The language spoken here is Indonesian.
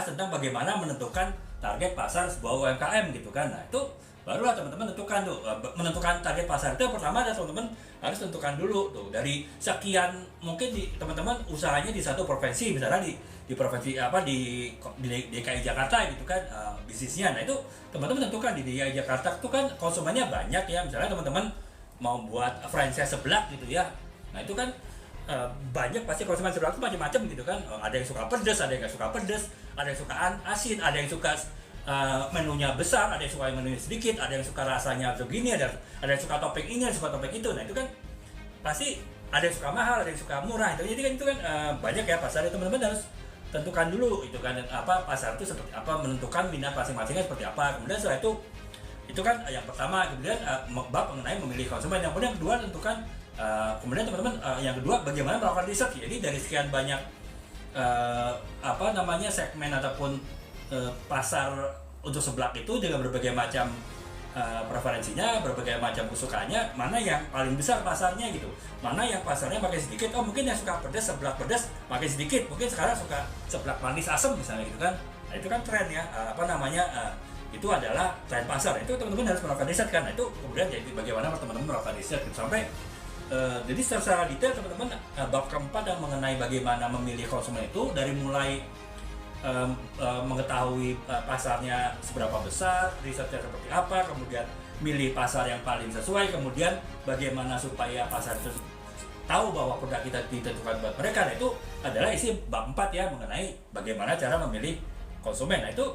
bahas tentang bagaimana menentukan target pasar sebuah UMKM gitu kan. Nah, itu barulah teman-teman tentukan tuh, menentukan target pasar itu yang pertama adalah teman-teman harus tentukan dulu tuh dari sekian, mungkin di teman-teman usahanya di satu provinsi, misalnya di provinsi apa di DKI Jakarta gitu kan, bisnisnya. Nah, itu teman-teman tentukan di DKI Jakarta itu kan konsumennya banyak ya, misalnya teman-teman mau buat franchise seblak gitu ya. Nah, itu kan banyak pasti konsumen seblak itu macam-macam gitu kan. Ada yang suka pedas, ada yang nggak suka pedas, ada yang suka asin, ada yang suka menunya besar, ada yang suka menunya sedikit, ada yang suka rasanya begini, ada yang suka topping ini, ada yang suka topping itu. Nah, itu kan pasti ada yang suka mahal, ada yang suka murah. Jadi kan itu kan banyak ya pasar itu, teman-teman harus tentukan dulu itu kan apa pasar itu seperti apa, menentukan minat masing-masingnya seperti apa. Kemudian setelah itu kan yang pertama. Kemudian bab mengenai memilih konsumen. Yang kemudian kedua tentukan, kemudian teman-teman yang kedua bagaimana melakukan research. Jadi dari sekian banyak segmen ataupun pasar untuk seblak itu dengan berbagai macam preferensinya, berbagai macam kesukaannya, mana yang paling besar pasarnya gitu, mana yang pasarnya makin sedikit. Mungkin yang suka pedas, seblak pedas makin sedikit, mungkin sekarang suka seblak manis asam misalnya gitu kan. Nah, itu kan tren ya, itu adalah tren pasar. Itu teman-teman harus melakukan riset kan. Nah, itu kemudian jadi bagaimana teman-teman melakukan riset gitu, sampai jadi secara detail teman-teman. Bab keempat yang mengenai bagaimana memilih konsumen itu, dari mulai mengetahui pasarnya seberapa besar, risetnya seperti apa, kemudian milih pasar yang paling sesuai, kemudian bagaimana supaya pasar itu tahu bahwa produk kita ditentukan buat mereka. Nah, itu adalah isi bab 4 ya, mengenai bagaimana cara memilih konsumen. Nah, itu